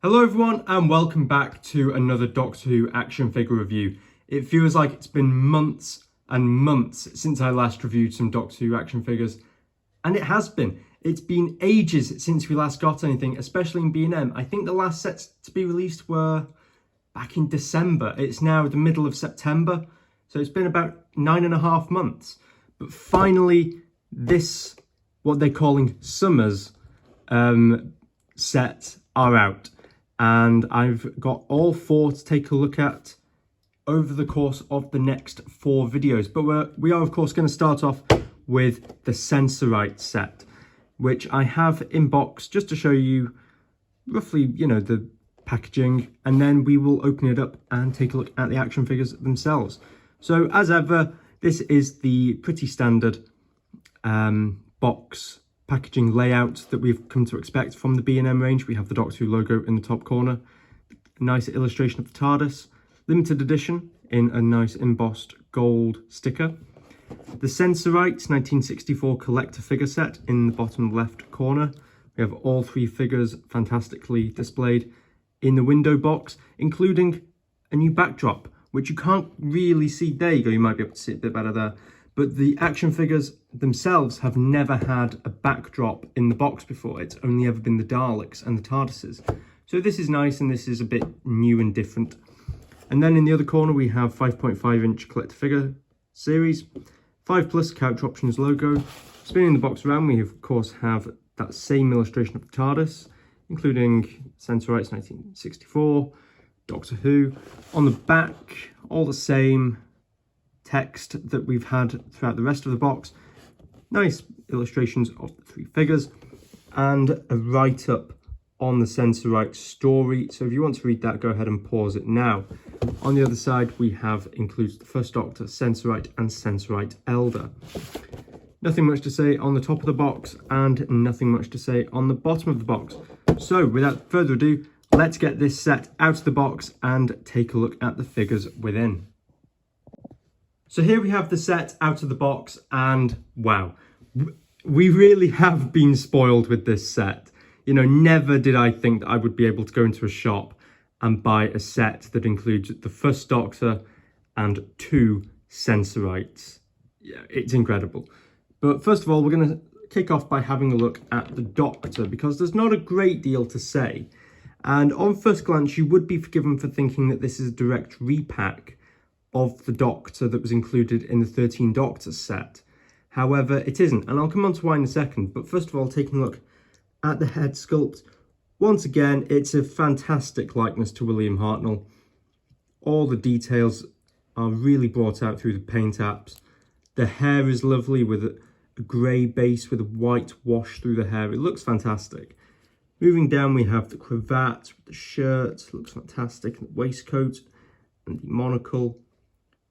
Hello everyone and welcome back to another Doctor Who action figure review. It feels like it's been months and months since I last reviewed some Doctor Who action figures, and it has been. It's been ages since we last got anything, especially in B&M. I think the last sets to be released were back in December. It's now the middle of September, so it's been about 9.5 months. But finally, this, what they're calling Summers sets are out. And I've got all 4 to take a look at over the course of the next 4 videos. But we are of course going to start off with the Sensorite set, which I have in box just to show you roughly, the packaging. And then we will open it up and take a look at the action figures themselves. So as ever, this is the pretty standard box packaging layout that we've come to expect from the B&M range. We have the Doctor Who logo in the top corner, a nice illustration of the TARDIS, limited edition in a nice embossed gold sticker. The Sensorites 1964 collector figure set in the bottom left corner. We have all 3 figures fantastically displayed in the window box, including a new backdrop, which you can't really see. There you go, you might be able to see it a bit better there. But the action figures themselves have never had a backdrop in the box before. It's only ever been the Daleks and the TARDISes. So this is nice, and this is a bit new and different. And then in the other corner, we have 5.5-inch collector figure series, 5+ couch options logo. Spinning the box around, we of course have that same illustration of the TARDIS, including Sensorites 1964, Doctor Who. On the back, all the same text that we've had throughout the rest of the box. Nice illustrations of the 3 figures and a write-up on the Sensorite story. So if you want to read that, go ahead and pause it now. On the other side, we have includes the First Doctor, Sensorite and Sensorite Elder. Nothing much to say on the top of the box and nothing much to say on the bottom of the box. So without further ado, let's get this set out of the box and take a look at the figures within. So here we have the set out of the box, and wow, we really have been spoiled with this set. Never did I think that I would be able to go into a shop and buy a set that includes the First Doctor and 2 Sensorites. Yeah, it's incredible. But first of all, we're going to kick off by having a look at the Doctor, because there's not a great deal to say. And on first glance, you would be forgiven for thinking that this is a direct repack of the Doctor that was included in the 13 Doctors set. However, it isn't, and I'll come on to why in a second. But first of all, taking a look at the head sculpt. Once again, it's a fantastic likeness to William Hartnell. All the details are really brought out through the paint apps. The hair is lovely with a grey base with a white wash through the hair. It looks fantastic. Moving down, we have the cravat, the shirt, looks fantastic, and the waistcoat, and the monocle.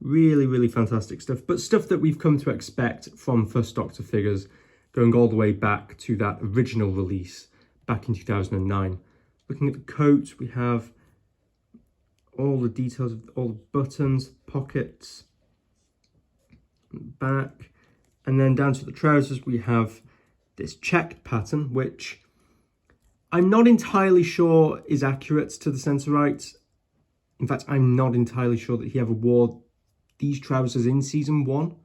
Really, really fantastic stuff, but stuff that we've come to expect from First Doctor figures, going all the way back to that original release back in 2009. Looking at the coat, we have all the details of all the buttons, pockets, back, and then down to the trousers, we have this checked pattern, which I'm not entirely sure is accurate to the Sensorites. In fact, I'm not entirely sure that he ever wore these trousers in season 1,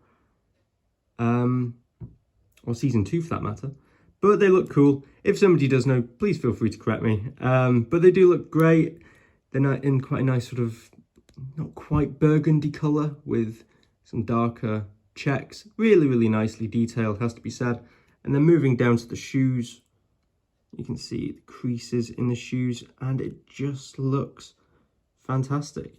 or season 2 for that matter, but they look cool. If somebody does know, please feel free to correct me, but they do look great. They're not in quite a nice sort of, not quite burgundy colour with some darker checks. Really, really nicely detailed, has to be said. And then moving down to the shoes, you can see the creases in the shoes, and it just looks fantastic.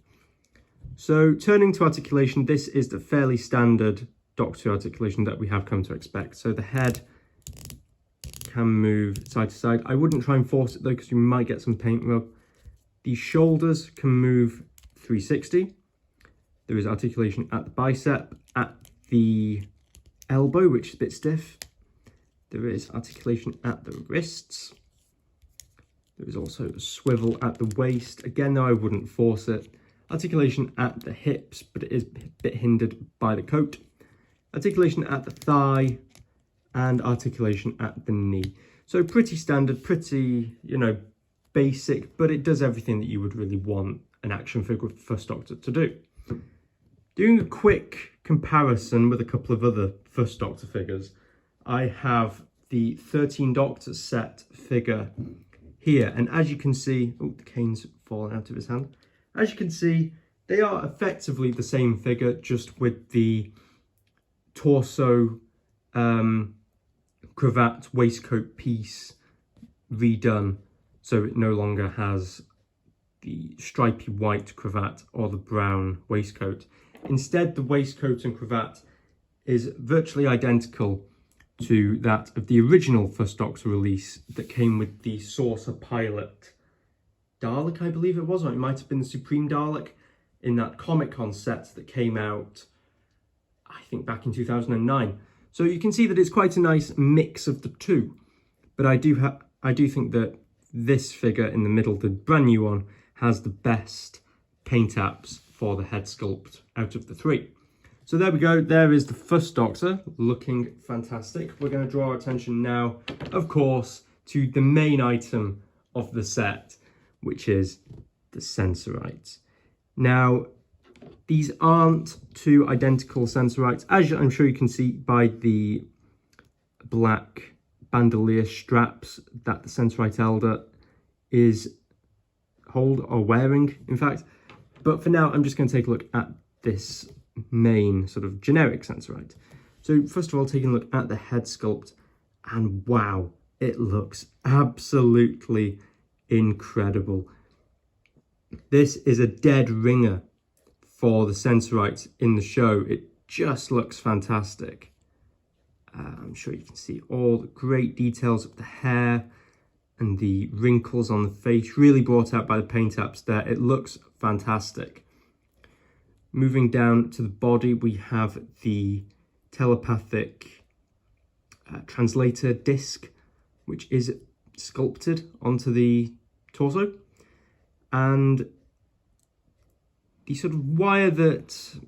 So turning to articulation, this is the fairly standard Doctor articulation that we have come to expect. So the head can move side to side. I wouldn't try and force it though, because you might get some paint rub. The shoulders can move 360. There is articulation at the bicep, at the elbow, which is a bit stiff. There is articulation at the wrists. There is also a swivel at the waist. Again, though, I wouldn't force it. Articulation at the hips, but it is a bit hindered by the coat. Articulation at the thigh, and articulation at the knee. So pretty standard, pretty, basic, but it does everything that you would really want an action figure of the First Doctor to do. Doing a quick comparison with a couple of other First Doctor figures, I have the 13 Doctors set figure here, and as you can see, oh, the cane's fallen out of his hand. As you can see, they are effectively the same figure, just with the torso, cravat, waistcoat piece redone, so it no longer has the stripy white cravat or the brown waistcoat. Instead, the waistcoat and cravat is virtually identical to that of the original First Doctor release that came with the Saucer Pilot Dalek, I believe it was, or it might have been the Supreme Dalek, in that Comic-Con set that came out, I think, back in 2009. So you can see that it's quite a nice mix of the two. But I do think that this figure in the middle, the brand new one, has the best paint apps for the head sculpt out of the three. So there we go, there is the First Doctor, looking fantastic. We're going to draw our attention now, of course, to the main item of the set, which is the Sensorites. Now, these aren't two identical Sensorites, as I'm sure you can see by the black bandolier straps that the Sensorite Elder is wearing, in fact. But for now, I'm just going to take a look at this main sort of generic Sensorite. So first of all, taking a look at the head sculpt, and wow, it looks absolutely incredible. This is a dead ringer for the Sensorites in the show. It just looks fantastic. I'm sure you can see all the great details of the hair and the wrinkles on the face, really brought out by the paint apps there. It looks fantastic. Moving down to the body, we have the telepathic translator disc, which is sculpted onto the torso. And the sort of wire that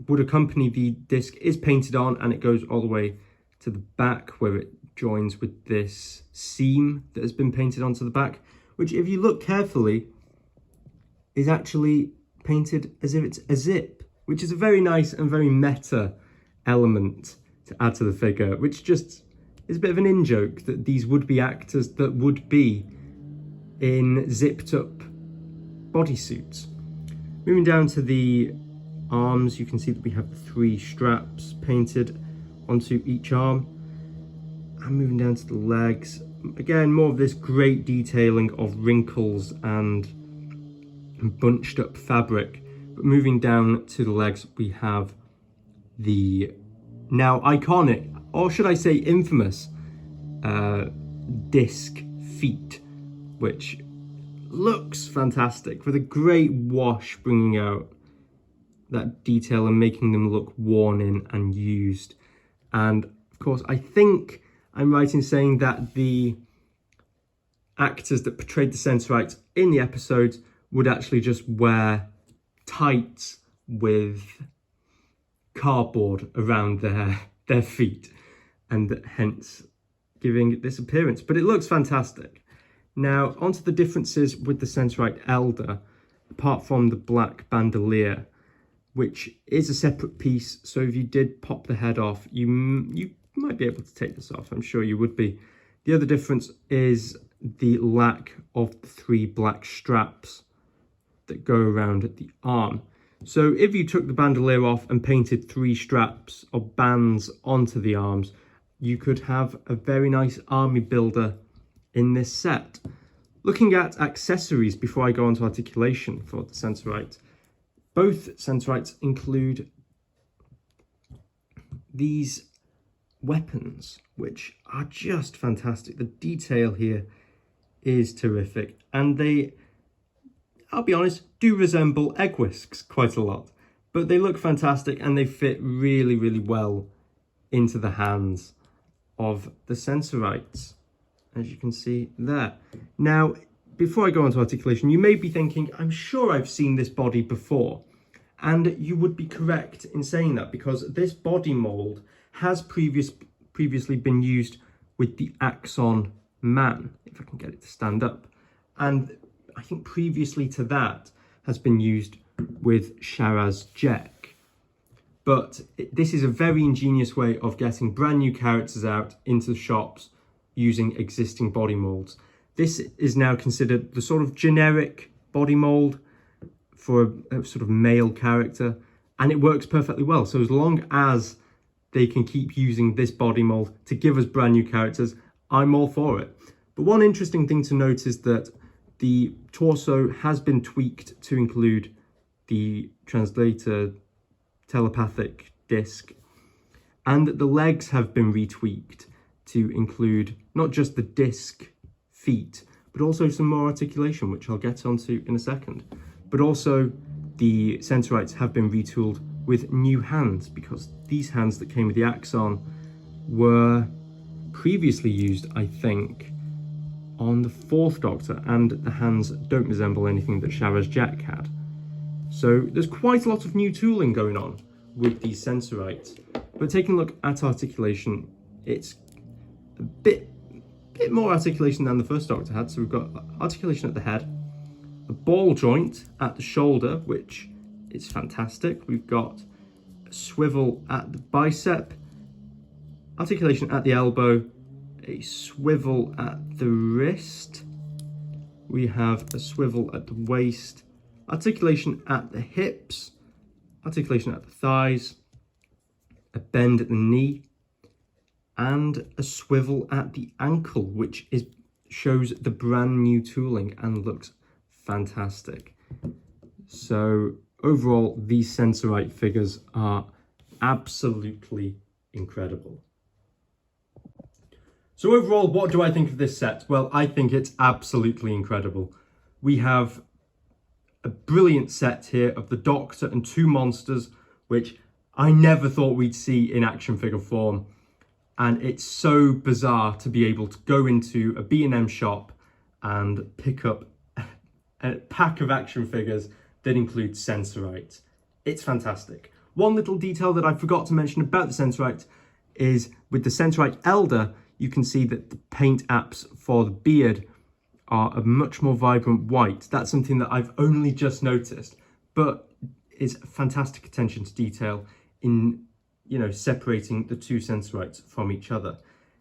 would accompany the disc is painted on, and it goes all the way to the back where it joins with this seam that has been painted onto the back, which, if you look carefully, is actually painted as if it's a zip, which is a very nice and very meta element to add to the figure, which just is a bit of an in-joke that these would be actors that would be in zipped up bodysuits. Moving down to the arms, you can see that we have the 3 straps painted onto each arm. And moving down to the legs, again, more of this great detailing of wrinkles and bunched up fabric. But moving down to the legs, we have the now iconic, or should I say infamous, disc feet, which looks fantastic, with a great wash bringing out that detail and making them look worn in and used. And of course, I think I'm right in saying that the actors that portrayed the Sensorites in the episodes would actually just wear tights with cardboard around their feet, and hence giving this appearance. But it looks fantastic. Now, onto the differences with the Sensorite Elder, apart from the black bandolier, which is a separate piece. So if you did pop the head off, you might be able to take this off. I'm sure you would be. The other difference is the lack of the 3 black straps that go around at the arm. So if you took the bandolier off and painted 3 straps or bands onto the arms, you could have a very nice army builder in this set. Looking at accessories before I go on to articulation for the Sensorite, both Sensorites include these weapons, which are just fantastic. The detail here is terrific, and they, I'll be honest, do resemble egg whisks quite a lot, but they look fantastic and they fit really, really well into the hands of the Sensorites, as you can see there. Now, before I go on to articulation, you may be thinking, I'm sure I've seen this body before. And you would be correct in saying that, because this body mould has previously been used with the Axon Man, if I can get it to stand up. and I think previously to that has been used with Sharaz Jek. But this is a very ingenious way of getting brand new characters out into the shops using existing body molds. This is now considered the sort of generic body mold for a sort of male character, and it works perfectly well. So as long as they can keep using this body mold to give us brand new characters, I'm all for it. But one interesting thing to note is that the torso has been tweaked to include the translator telepathic disc, and that the legs have been retweaked to include not just the disc feet, but also some more articulation, which I'll get onto in a second. But also the Sensorites have been retooled with new hands, because these hands that came with the Axon were previously used, I think, on the 4th Doctor, and the hands don't resemble anything that Sharaz Jek had. So there's quite a lot of new tooling going on with these Sensorites. But taking a look at articulation, it's a bit more articulation than the 1st Doctor had. So we've got articulation at the head, a ball joint at the shoulder, which is fantastic. We've got a swivel at the bicep, articulation at the elbow, a swivel at the wrist. We have a swivel at the waist, articulation at the hips, articulation at the thighs, a bend at the knee, and a swivel at the ankle, which shows the brand new tooling and looks fantastic. So overall, these Sensorite figures are absolutely incredible. So overall, what do I think of this set? Well, I think it's absolutely incredible. We have a brilliant set here of the Doctor and 2 monsters, which I never thought we'd see in action figure form. And it's so bizarre to be able to go into a B&M shop and pick up a pack of action figures that include Sensorites. It's fantastic. One little detail that I forgot to mention about the Sensorite is with the Sensorite Elder, you can see that the paint apps for the beard are a much more vibrant white. That's something that I've only just noticed, but is fantastic attention to detail in, separating the 2 Sensorites from each other.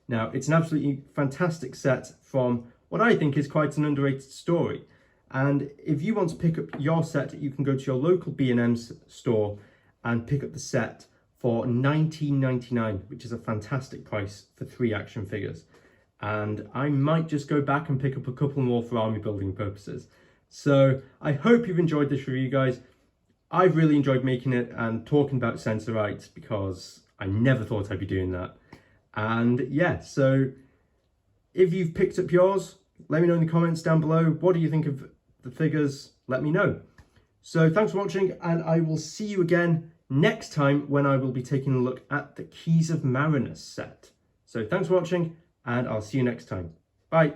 Now, it's an absolutely fantastic set from what I think is quite an underrated story. And if you want to pick up your set, you can go to your local B&M store and pick up the set for $19.99, which is a fantastic price for 3 action figures. And I might just go back and pick up a couple more for army building purposes. So I hope you've enjoyed this review, guys. I've really enjoyed making it and talking about Sensorites, because I never thought I'd be doing that. And yeah, so if you've picked up yours, let me know in the comments down below. What do you think of the figures? Let me know. So thanks for watching, and I will see you again next time when I will be taking a look at the Keys of Marinus set. So thanks for watching, and I'll see you next time. Bye.